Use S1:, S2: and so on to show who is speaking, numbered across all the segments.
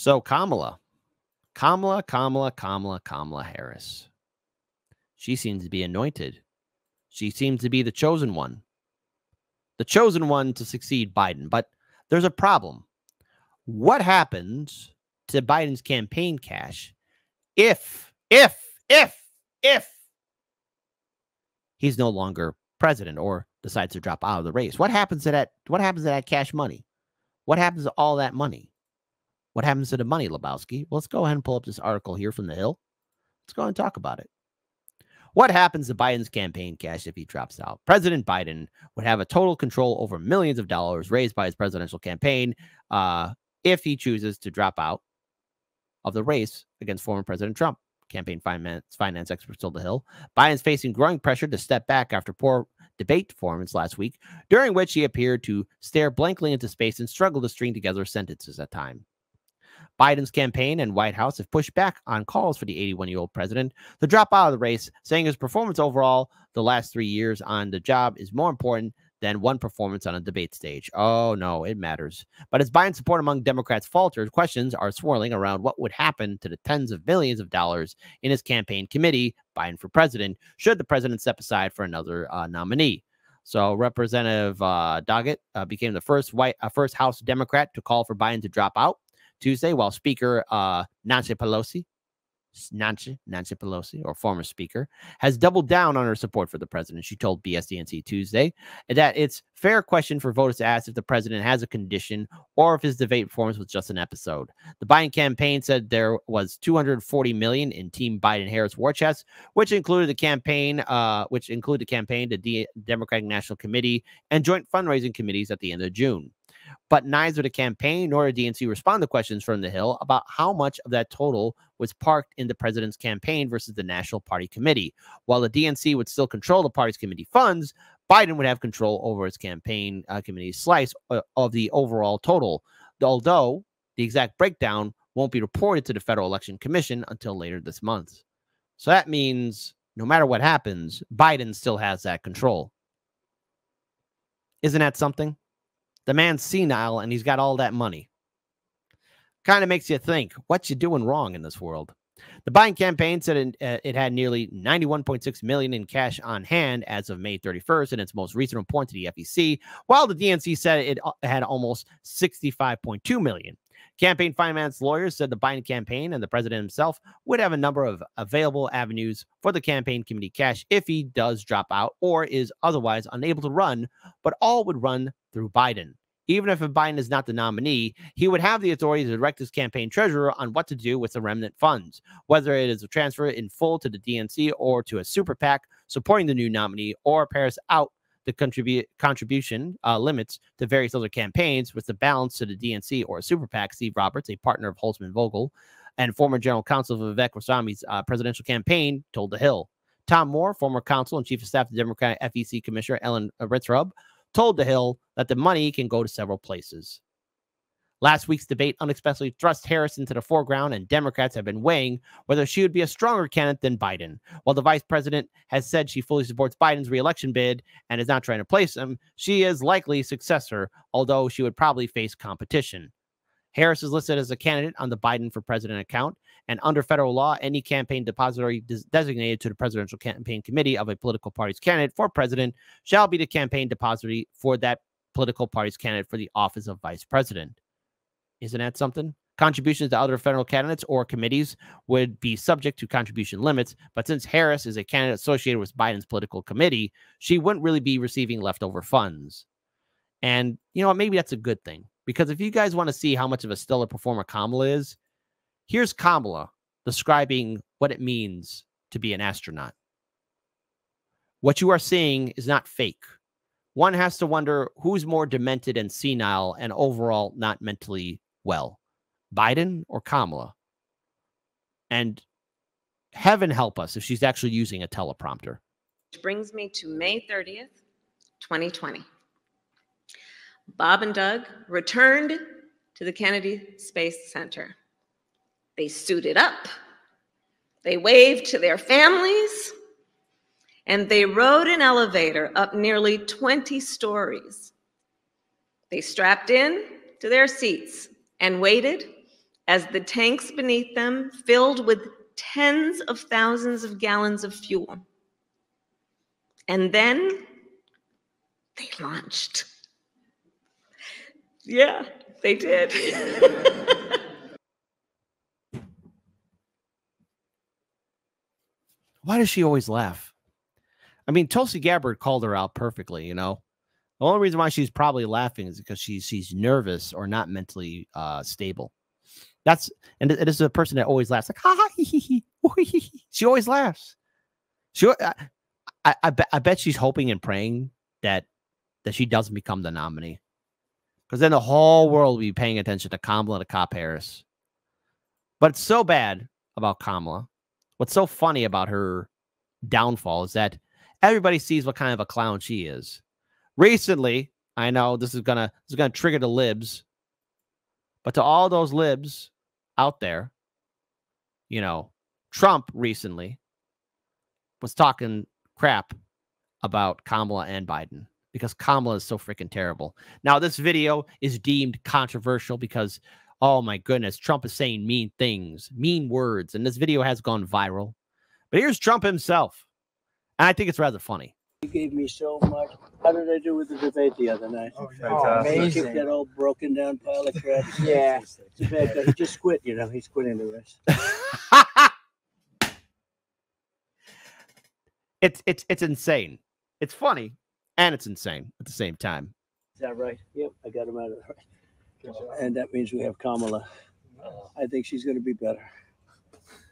S1: So Kamala Harris. She seems to be anointed. She seems to be the chosen one to succeed Biden. But there's a problem. What happens to Biden's campaign cash if he's no longer president or decides to drop out of the race? What happens to that? What happens to that cash money? What happens to all that money? What happens to the money, Lebowski? Well, let's go ahead and pull up this article here from the Hill. Let's go ahead and talk about it. What happens to Biden's campaign cash if he drops out? President Biden would have a total control over millions of dollars raised by his presidential campaign if he chooses to drop out of the race against former President Trump. Campaign finance experts told the Hill. Biden's facing growing pressure to step back after poor debate performance last week, during which he appeared to stare blankly into space and struggle to string together sentences at time. Biden's campaign and White House have pushed back on calls for the 81-year-old president to drop out of the race, saying his performance overall the last 3 years on the job is more important than one performance on a debate stage. Oh, no, it matters. But as Biden's support among Democrats falters, questions are swirling around what would happen to the tens of billions of dollars in his campaign committee, Biden for president, should the president step aside for another nominee. So Representative Doggett became the first House Democrat to call for Biden to drop out Tuesday, while Speaker Nancy Pelosi, or former Speaker, has doubled down on her support for the president. She told BSDNC Tuesday that it's fair question for voters to ask if the president has a condition or if his debate performance was just an episode. The Biden campaign said there was $240 million in Team Biden-Harris war chest, which included the campaign, the Democratic National Committee, and joint fundraising committees at the end of June. But neither the campaign nor the DNC respond to questions from the Hill about how much of that total was parked in the president's campaign versus the National Party Committee. While the DNC would still control the party's committee funds, Biden would have control over his campaign committee's slice of the overall total, although the exact breakdown won't be reported to the Federal Election Commission until later this month. So that means no matter what happens, Biden still has that control. Isn't that something? The man's senile and he's got all that money. Kind of makes you think, what you doing wrong in this world? The Biden campaign said it had nearly $91.6 million in cash on hand as of May 31st in its most recent report to the FEC, while the DNC said it had almost $65.2 million. Campaign finance lawyers said the Biden campaign and the president himself would have a number of available avenues for the campaign committee cash if he does drop out or is otherwise unable to run, but all would run through Biden. Even if Biden is not the nominee, he would have the authority to direct his campaign treasurer on what to do with the remnant funds, whether it is a transfer in full to the DNC or to a super PAC supporting the new nominee, or pairs out the contribution limits to various other campaigns with the balance to the DNC or a super PAC. Steve Roberts, a partner of Holtzman Vogel and former general counsel of Vivek Ramaswamy's presidential campaign, told The Hill. Tom Moore, former counsel and chief of staff to Democratic FEC Commissioner Ellen Ritzrub, told The Hill that the money can go to several places. Last week's debate unexpectedly thrust Harris into the foreground, and Democrats have been weighing whether she would be a stronger candidate than Biden. While the vice president has said she fully supports Biden's reelection bid and is not trying to replace him, she is likely successor, although she would probably face competition. Harris is listed as a candidate on the Biden for President account, and under federal law, any campaign depository designated to the Presidential Campaign Committee of a political party's candidate for president shall be the campaign depository for that political party's candidate for the office of vice president. Isn't that something? Contributions to other federal candidates or committees would be subject to contribution limits, but since Harris is a candidate associated with Biden's political committee, she wouldn't really be receiving leftover funds. And you know what? Maybe that's a good thing, because if you guys want to see how much of a stellar performer Kamala is, here's Kamala describing what it means to be an astronaut. What you are seeing is not fake. One has to wonder who's more demented and senile and overall not mentally well, Biden or Kamala? And heaven help us if she's actually using a teleprompter.
S2: Which brings me to May 30th, 2020. Bob and Doug returned to the Kennedy Space Center. They suited up, they waved to their families, and they rode an elevator up nearly 20 stories. They strapped in to their seats and waited as the tanks beneath them filled with tens of thousands of gallons of fuel. And then they launched. Yeah, they did.
S1: Why does she always laugh? I mean, Tulsi Gabbard called her out perfectly, you know. The only reason why she's probably laughing is because she's nervous or not mentally stable. And it is a person that always laughs, like ha ha he he. She always laughs. I bet she's hoping and praying that she doesn't become the nominee, because then the whole world will be paying attention to Kamala to Cop Harris. But it's so bad about Kamala. What's so funny about her downfall is that everybody sees what kind of a clown she is. Recently, I know this is gonna trigger the libs, but to all those libs out there, you know, Trump recently was talking crap about Kamala and Biden because Kamala is so freaking terrible. Now, this video is deemed controversial because, oh my goodness, Trump is saying mean things, mean words, and this video has gone viral. But here's Trump himself, and I think it's rather funny.
S3: You gave me so much. How did I do with the debate the other night?
S4: Oh, amazing.
S3: Kicked that old broken down pile of crap.
S4: Yeah.
S3: It's a bad guy. He just quit, you know. He's quitting the rest.
S1: It's insane. It's funny and it's insane at the same time.
S3: Is that right? Yep, I got him out of the right. And that means we have Kamala. I think she's going to be better.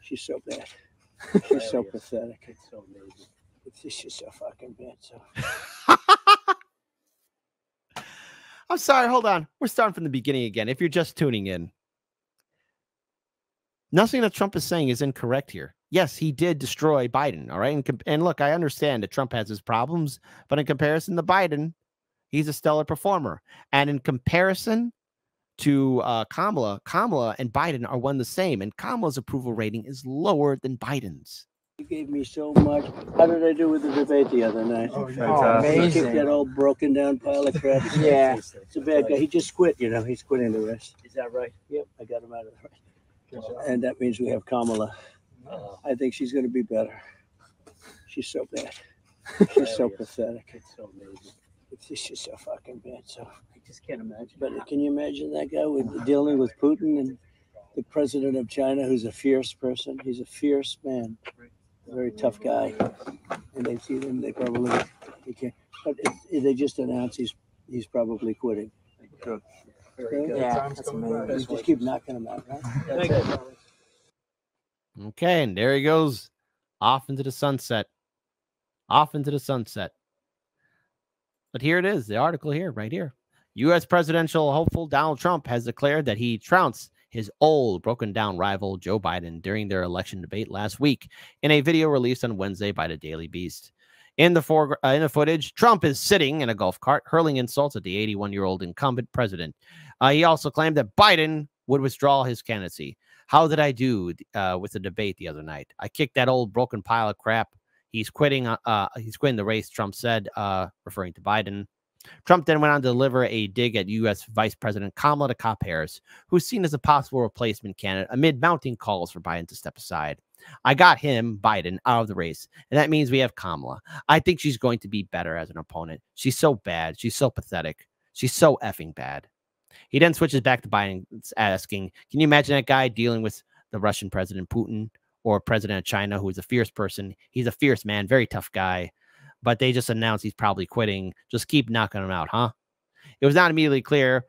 S3: She's so bad. She's so pathetic. It's so amazing. It's just so fucking bad. So.
S1: I'm sorry. Hold on. We're starting from the beginning again. If you're just tuning in, nothing that Trump is saying is incorrect here. Yes, he did destroy Biden. All right. And look, I understand that Trump has his problems, but in comparison to Biden, he's a stellar performer. And in comparison to Kamala and Biden are one the same. And Kamala's approval rating is lower than Biden's.
S3: You gave me so much. How did I do with the debate the other night?
S4: Oh, amazing.
S3: Kicked that old broken down pile of crap.
S4: Yeah.
S3: It's a bad guy. He just quit, you know. He's quitting the rest. Is that right? Yep, I got him out of the right. And that means we have Kamala. I think she's going to be better. She's so bad. She's so pathetic. It's so amazing. It's just so fucking bad. So I just can't imagine. But can you imagine that guy dealing with Putin and the president of China, who's a fierce person? He's a fierce man, a very tough guy. And they see him, they probably he can't. But they just announced he's probably quitting. Good. Very good.
S4: Yeah, that's amazing.
S3: You just keep knocking him out, right? That's it.
S1: Okay, and there he goes, off into the sunset. Off into the sunset. But here it is, the article here, right here. U.S. presidential hopeful Donald Trump has declared that he trounced his old, broken-down rival Joe Biden during their election debate last week in a video released on Wednesday by the Daily Beast. In the footage, Trump is sitting in a golf cart, hurling insults at the 81-year-old incumbent president. He also claimed that Biden would withdraw his candidacy. How did I do with the debate the other night? I kicked that old broken pile of crap. He's quitting. He's quitting the race, Trump said, referring to Biden. Trump then went on to deliver a dig at U.S. Vice President Kamala to Cop Harris, who's seen as a possible replacement candidate amid mounting calls for Biden to step aside. I got him, Biden, out of the race, and that means we have Kamala. I think she's going to be better as an opponent. She's so bad. She's so pathetic. She's so effing bad. He then switches back to Biden, asking, can you imagine that guy dealing with the Russian President Putin or President of China, who is a fierce person? He's a fierce man, very tough guy. But they just announced he's probably quitting. Just keep knocking him out, huh? It was not immediately clear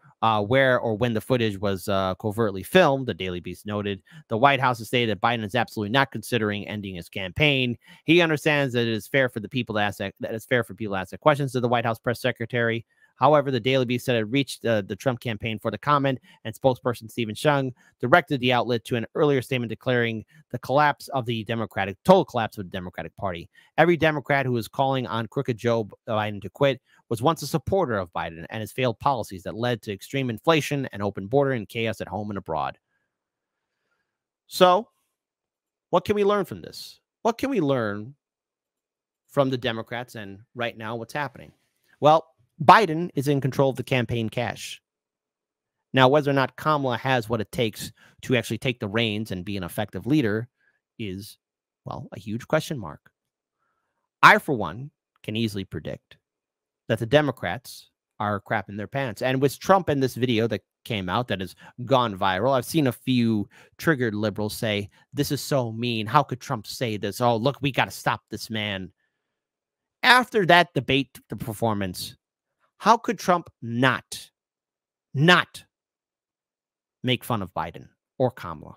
S1: where or when the footage was covertly filmed, the Daily Beast noted. The White House has stated that Biden is absolutely not considering ending his campaign. He understands that it is fair for the people to ask that questions to the White House press secretary. However, the Daily Beast said it reached the Trump campaign for the comment, and spokesperson Stephen Chung directed the outlet to an earlier statement declaring the total collapse of the Democratic Party. Every Democrat who is calling on crooked Joe Biden to quit was once a supporter of Biden and his failed policies that led to extreme inflation, an open border, and chaos at home and abroad. So, what can we learn from this? What can we learn from the Democrats and right now what's happening? Well, Biden is in control of the campaign cash. Now, whether or not Kamala has what it takes to actually take the reins and be an effective leader is, well, a huge question mark. I, for one, can easily predict that the Democrats are crapping their pants. And with Trump in this video that came out that has gone viral, I've seen a few triggered liberals say, this is so mean. How could Trump say this? Oh, look, we got to stop this man. After that debate, the performance, how could Trump not make fun of Biden or Kamala?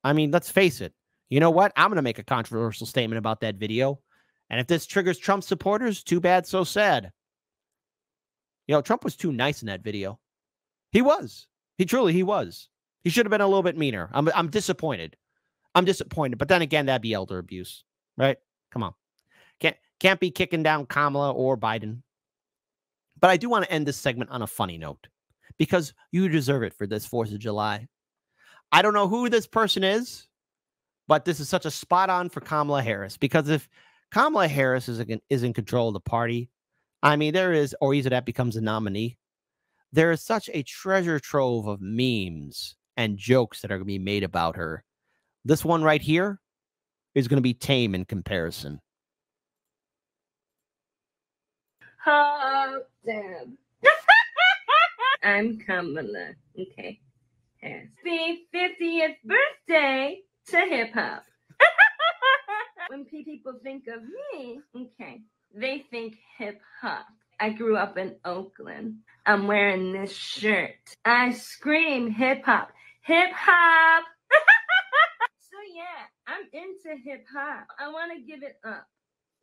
S1: I mean, let's face it. You know what? I'm going to make a controversial statement about that video. And if this triggers Trump supporters, too bad, so sad. You know, Trump was too nice in that video. He was. He was. He should have been a little bit meaner. I'm disappointed. I'm disappointed. But then again, that'd be elder abuse, right? Come on. Can't be kicking down Kamala or Biden. But I do want to end this segment on a funny note because you deserve it for this 4th of July. I don't know who this person is, but this is such a spot on for Kamala Harris, because if Kamala Harris is in control of the party, I mean, there is, or either that becomes a nominee, there is such a treasure trove of memes and jokes that are going to be made about her. This one right here is going to be tame in comparison.
S2: Oh, damn. I'm Kamala. Okay. Happy 50th birthday to hip hop. When people think of me, okay, they think hip hop. I grew up in Oakland. I'm wearing this shirt. I scream hip hop. Hip hop. So yeah, I'm into hip hop. I want to give it up,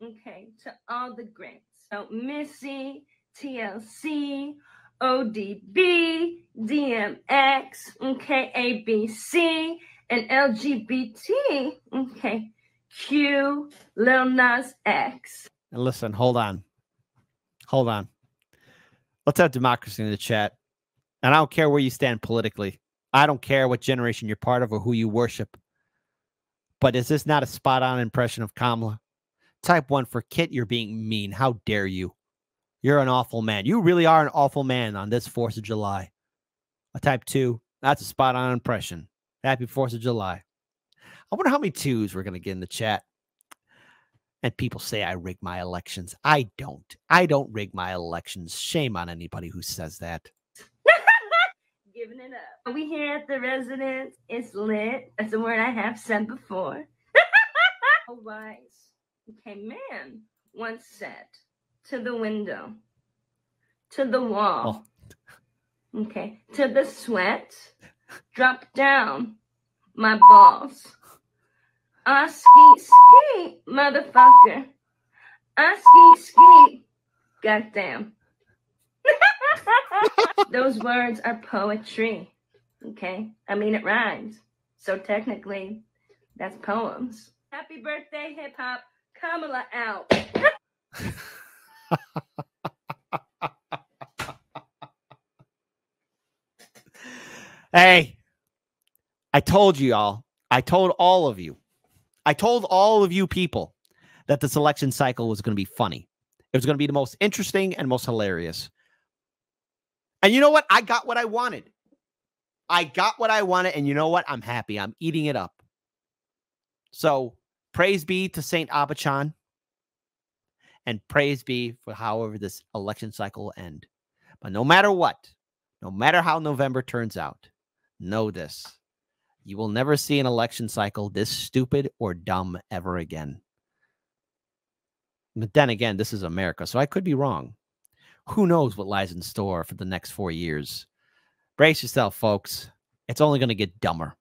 S2: okay, to all the greats. So Missy, TLC, ODB, DMX, okay, ABC, and LGBT, okay, Q, Lil Nas X.
S1: And listen, hold on. Hold on. Let's have democracy in the chat. And I don't care where you stand politically. I don't care what generation you're part of or who you worship. But is this not a spot-on impression of Kamala? Type 1 for Kit, you're being mean. How dare you? You're an awful man. You really are an awful man on this 4th of July. A type 2, that's a spot-on impression. Happy 4th of July. I wonder how many 2s we're going to get in the chat. And people say I rig my elections. I don't. I don't rig my elections. Shame on anybody who says that.
S2: Giving it up. We here at the residence. It's lit. That's a word I have said before. Wise. Okay, man once said to the window, to the wall, okay, to the sweat, drop down my balls. Ski, motherfucker. Ski, goddamn. Those words are poetry, okay? I mean, it rhymes. So technically, that's poems. Happy birthday, hip-hop. Kamala out.
S1: Hey, I told you all. I told all of you. I told all of you people that this election cycle was going to be funny. It was going to be the most interesting and most hilarious. And you know what? I got what I wanted. I got what I wanted. And you know what? I'm happy. I'm eating it up. So praise be to Saint Abachan. And praise be for however this election cycle will end. But no matter what, no matter how November turns out, know this. You will never see an election cycle this stupid or dumb ever again. But then again, this is America, so I could be wrong. Who knows what lies in store for the next 4 years? Brace yourself, folks. It's only going to get dumber.